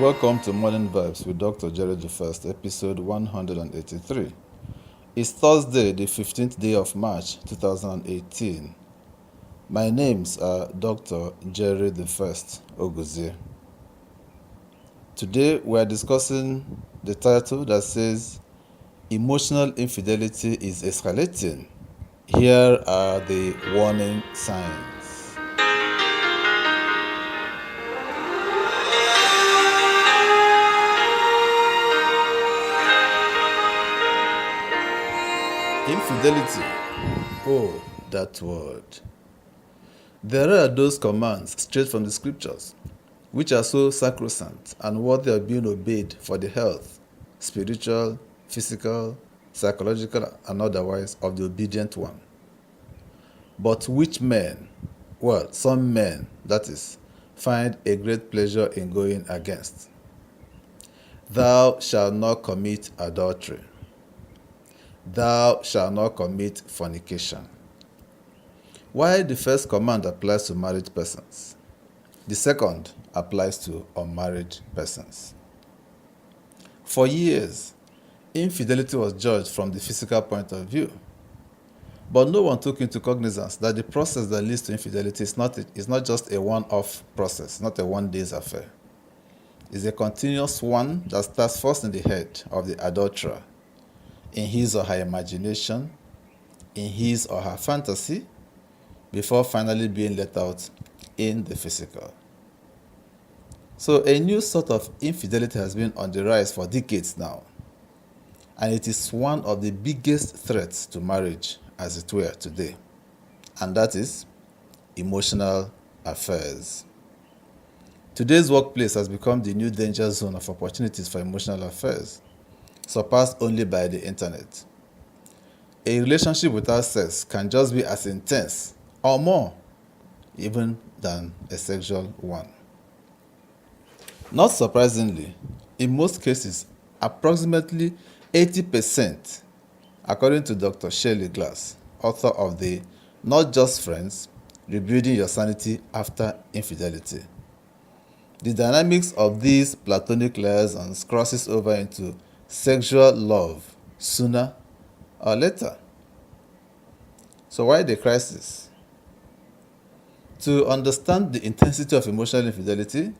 welcome to Morning Vibes with Dr. Jerry the First, episode 183. It's Thursday, the 15th day of March 2018. My names are Dr. Jerry the First Oguzie. Today we are discussing the title that says Emotional Infidelity is Escalating. Here are the warning signs. Infidelity. Oh, that word. There are those commands straight from the scriptures, which are so sacrosanct and worthy of being obeyed for the health, spiritual, physical, psychological, and otherwise of the obedient one. But which men, well, some men, that is, find a great pleasure in going against. Thou shalt not commit adultery. Thou shalt not commit fornication. Why the first command applies to married persons, the second applies to unmarried persons. For years, infidelity was judged from the physical point of view, but no one took into cognizance that the process that leads to infidelity is not just a one-off process, not a one-day's affair. It's a continuous one that starts first in the head of the adulterer, in his or her imagination, in his or her fantasy, before finally being let out in the physical. So a new sort of infidelity has been on the rise for decades now, and it is one of the biggest threats to marriage, as it were, today, and that is emotional affairs. Today's workplace has become the new danger zone of opportunities for emotional affairs, surpassed only by the internet. A relationship without sex can just be as intense or more even than a sexual one. Not surprisingly, in most cases, approximately 80%, according to Dr. Shirley Glass, author of the Not Just Friends, Rebuilding Your Sanity After Infidelity. The dynamics of these platonic liaisons crosses over into sexual love sooner or later. So why the crisis? To understand the intensity of emotional infidelity,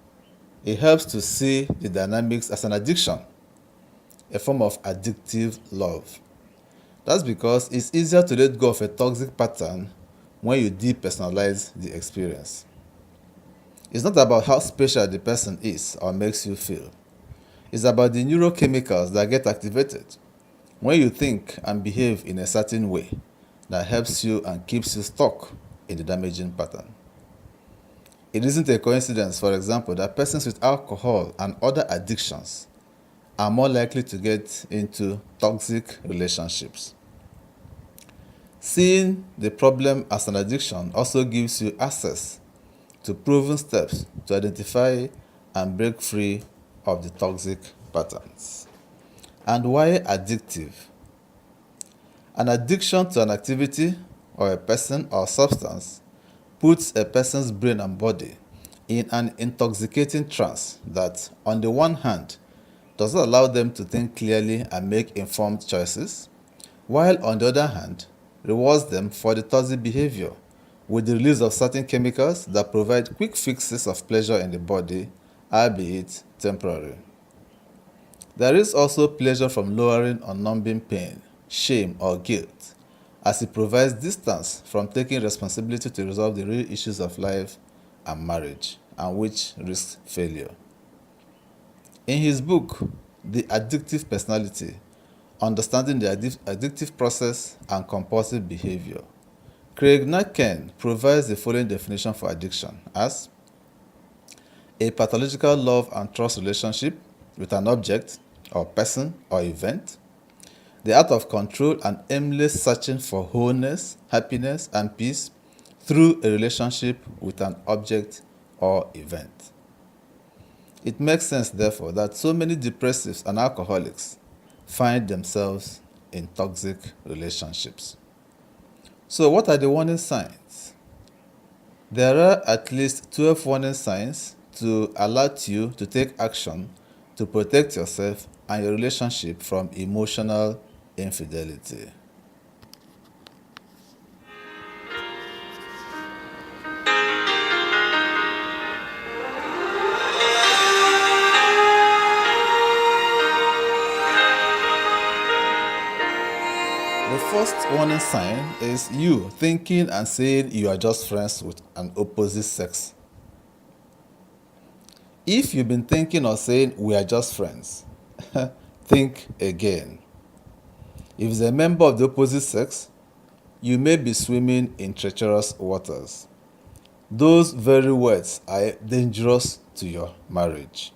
it helps to see the dynamics as an addiction, a form of addictive love. That's because it's easier to let go of a toxic pattern when you depersonalize the experience. It's not about how special the person is or makes you feel. It's about the neurochemicals that get activated when you think and behave in a certain way that helps you and keeps you stuck in the damaging pattern. It isn't a coincidence, for example, that persons with alcohol and other addictions are more likely to get into toxic relationships. Seeing the problem as an addiction also gives you access to proven steps to identify and break free of the toxic patterns. And why addictive? An addiction to an activity or a person or substance puts a person's brain and body in an intoxicating trance that, on the one hand, does not allow them to think clearly and make informed choices, while on the other hand, rewards them for the toxic behavior with the release of certain chemicals that provide quick fixes of pleasure in the body, albeit temporary. There is also pleasure from lowering or numbing pain, shame, or guilt, as it provides distance from taking responsibility to resolve the real issues of life and marriage, and which risks failure. In his book, The Addictive Personality, Understanding the Addictive Process and Compulsive Behavior, Craig Nacken provides the following definition for addiction as a pathological love and trust relationship with an object or person or event, the art of control and aimless searching for wholeness, happiness, and peace through a relationship with an object or event. It makes sense, therefore, that so many depressives and alcoholics find themselves in toxic relationships. So what are the warning signs? There are at least 12 warning signs to alert you to take action to protect yourself and your relationship from emotional infidelity. The first warning sign is you thinking and saying you are just friends with an opposite sex. If you've been thinking or saying we are just friends, think again. If it's a member of the opposite sex, you may be swimming in treacherous waters. Those very words are dangerous to your marriage.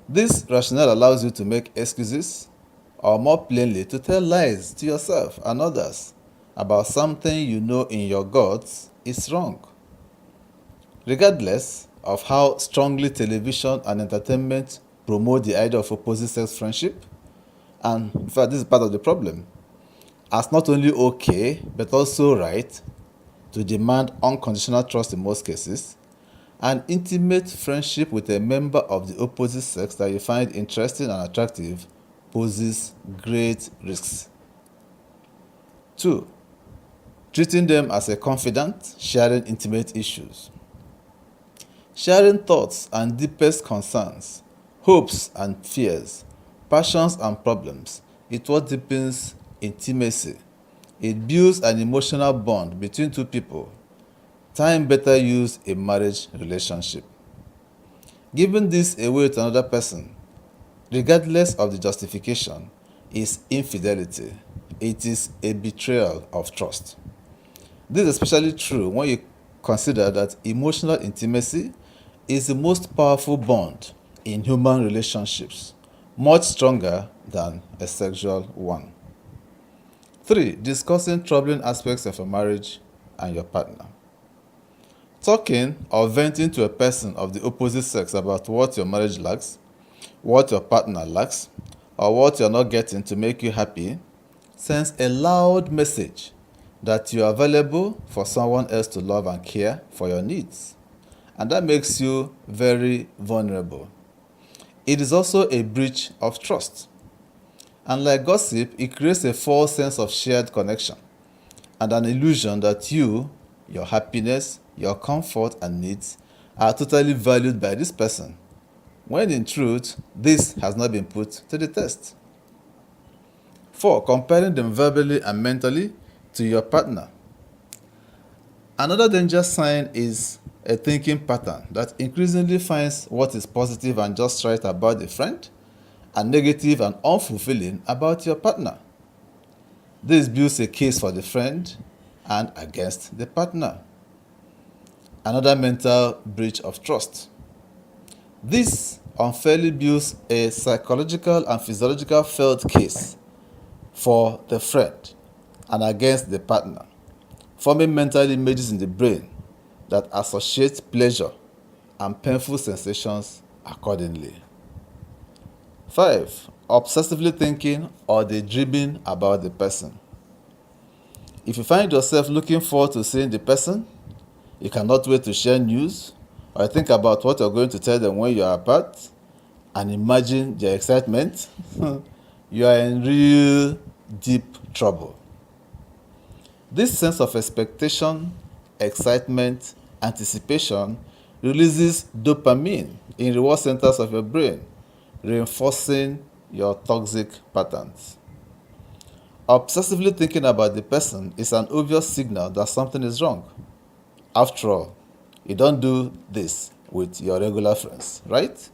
This rationale allows you to make excuses, or more plainly, to tell lies to yourself and others about something you know in your guts is wrong. Regardless of how strongly television and entertainment promote the idea of opposite sex friendship, and in fact, this is part of the problem, as not only okay but also right to demand unconditional trust in most cases, an intimate friendship with a member of the opposite sex that you find interesting and attractive poses great risks. 2. Treating them as a confidant, sharing intimate issues. Sharing thoughts and deepest concerns, hopes and fears, passions and problems, it what deepens intimacy. It builds an emotional bond between two people. Time better used in marriage relationship. Giving this away to another person, regardless of the justification, is infidelity. It is a betrayal of trust. This is especially true when you consider that emotional intimacy is the most powerful bond in human relationships, much stronger than a sexual one. 3. Discussing troubling aspects of a marriage and your partner. Talking or venting to a person of the opposite sex about what your marriage lacks, what your partner lacks, or what you're not getting to make you happy sends a loud message that you are available for someone else to love and care for your needs. And that makes you very vulnerable. It is also a breach of trust. And like gossip, it creates a false sense of shared connection and an illusion that you, your happiness, your comfort and needs are totally valued by this person, when in truth, this has not been put to the test. 4. Comparing them verbally and mentally to your partner. Another danger sign is a thinking pattern that increasingly finds what is positive and just right about a friend and negative and unfulfilling about your partner. This builds a case for the friend and against the partner. Another mental breach of trust. This unfairly builds a psychological and physiological felt case for the friend and against the partner, forming mental images in the brain that associate pleasure and painful sensations accordingly. 5. Obsessively thinking or daydreaming about the person. If you find yourself looking forward to seeing the person, you cannot wait to share news, or think about what you're going to tell them when you are apart, and imagine their excitement, you are in real deep trouble. This sense of expectation, excitement, anticipation releases dopamine in reward centers of your brain, reinforcing your toxic patterns. Obsessively thinking about the person is an obvious signal that something is wrong. After all, you don't do this with your regular friends, right?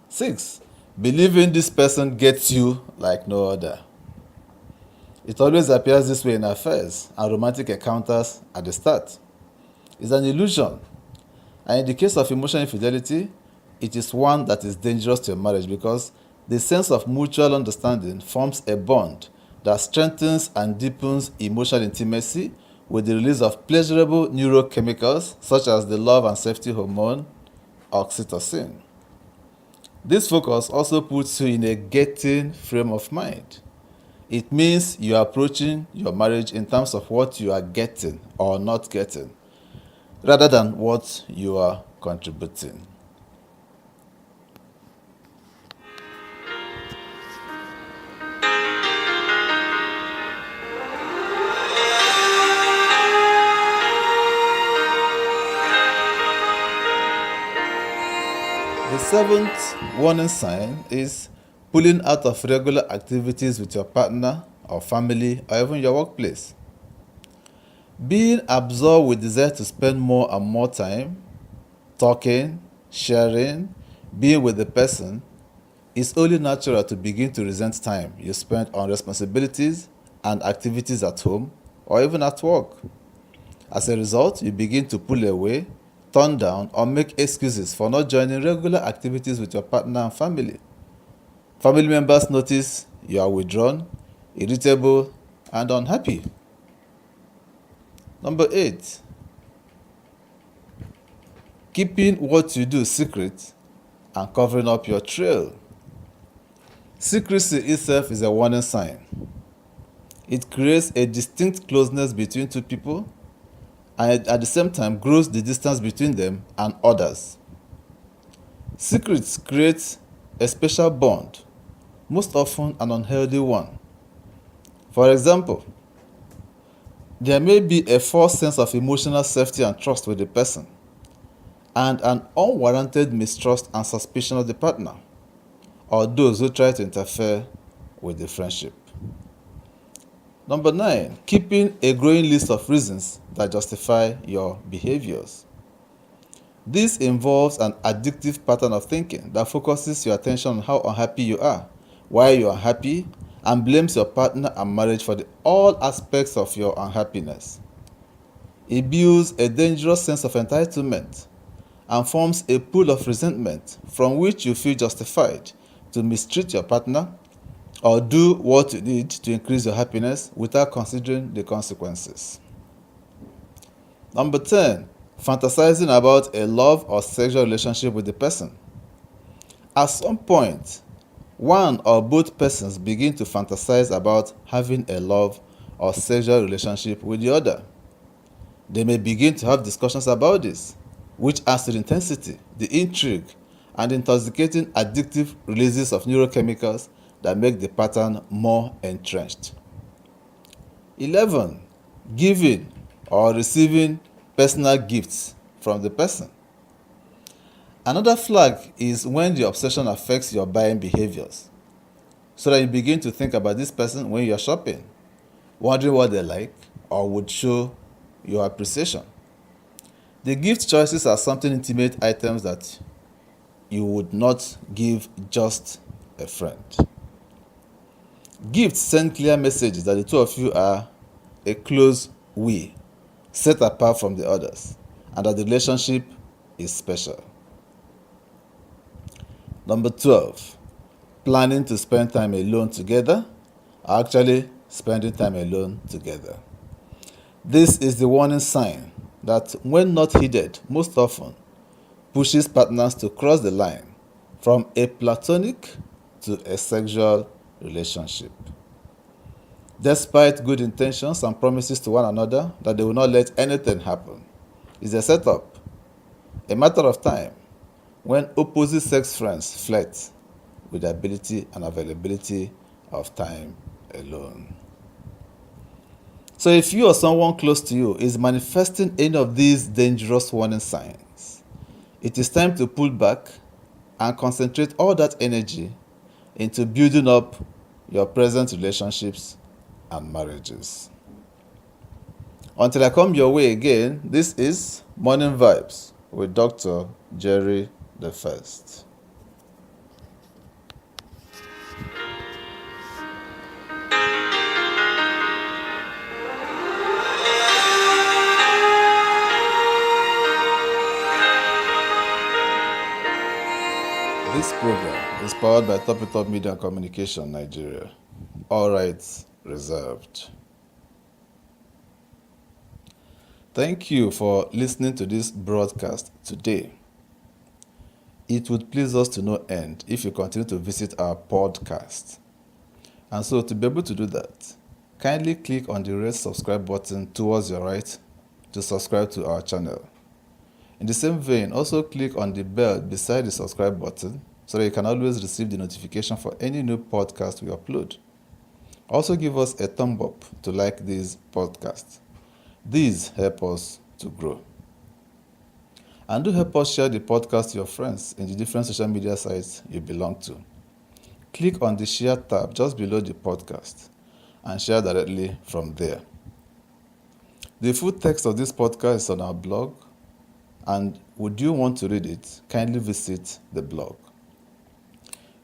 6. Believing this person gets you like no other. It always appears this way in affairs and romantic encounters at the start. It's an illusion. And in the case of emotional infidelity, it is one that is dangerous to your marriage because the sense of mutual understanding forms a bond that strengthens and deepens emotional intimacy with the release of pleasurable neurochemicals such as the love and safety hormone oxytocin. This focus also puts you in a getting frame of mind. It means you are approaching your marriage in terms of what you are getting or not getting, rather than what you are contributing. The seventh warning sign is pulling out of regular activities with your partner or family or even your workplace. Being absorbed with desire to spend more and more time talking, sharing, being with the person, it's only natural to begin to resent time you spend on responsibilities and activities at home or even at work. As a result, you begin to pull away, turn down, or make excuses for not joining regular activities with your partner and family. Family members notice you are withdrawn, irritable, and unhappy. Number 8, keeping what you do secret and covering up your trail. Secrecy itself is a warning sign. It creates a distinct closeness between two people and at the same time grows the distance between them and others. Secrets create a special bond, most often an unhealthy one. For example, there may be a false sense of emotional safety and trust with the person, and an unwarranted mistrust and suspicion of the partner, or those who try to interfere with the friendship. Number 9, keeping a growing list of reasons that justify your behaviors. This involves an addictive pattern of thinking that focuses your attention on how unhappy you are, why you are unhappy, and blames your partner and marriage for all aspects of your unhappiness. It builds a dangerous sense of entitlement and forms a pool of resentment from which you feel justified to mistreat your partner or do what you need to increase your happiness without considering the consequences. Number 10, fantasizing about a love or sexual relationship with the person. At some point, one or both persons begin to fantasize about having a love or sexual relationship with the other. They may begin to have discussions about this, which adds to the intensity, the intrigue, and intoxicating addictive releases of neurochemicals that make the pattern more entrenched. 11, giving or receiving personal gifts from the person. Another flag is when the obsession affects your buying behaviors, so that you begin to think about this person when you're shopping, wondering what they like or would show your appreciation. The gift choices are something intimate items that you would not give just a friend. Gifts send clear messages that the two of you are a close we, set apart from the others, and that the relationship is special. Number 12, planning to spend time alone together, or actually spending time alone together. This is the warning sign that, when not heeded, most often pushes partners to cross the line from a platonic to a sexual relationship. Despite good intentions and promises to one another that they will not let anything happen, it's a setup, a matter of time, when opposite sex friends flirt with the ability and availability of time alone. So if you or someone close to you is manifesting any of these dangerous warning signs, it is time to pull back and concentrate all that energy into building up your present relationships and marriages. Until I come your way again, this is Morning Vibes with Dr. Jerry the First. This program is powered by Top Media and Communication Nigeria. All rights reserved. Thank you for listening to this broadcast today. It would please us to no end if you continue to visit our podcast. And so, to be able to do that, kindly click on the red subscribe button towards your right to subscribe to our channel. In the same vein, also click on the bell beside the subscribe button so that you can always receive the notification for any new podcast we upload. Also give us a thumb up to like this podcast. These help us to grow. And do help us share the podcast to your friends in the different social media sites you belong to. Click on the share tab just below the podcast and share directly from there. The full text of this podcast is on our blog, and would you want to read it, kindly visit the blog.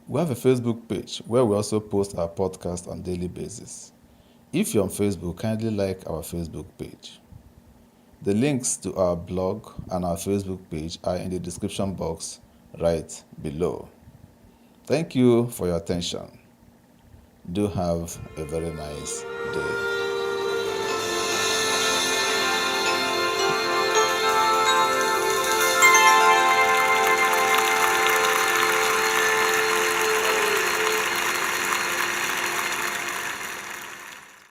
We have a Facebook page where we also post our podcast on a daily basis. If you're on Facebook, kindly like our Facebook page. The links to our blog and our Facebook page are in the description box right below. Thank you for your attention. Do have a very nice day.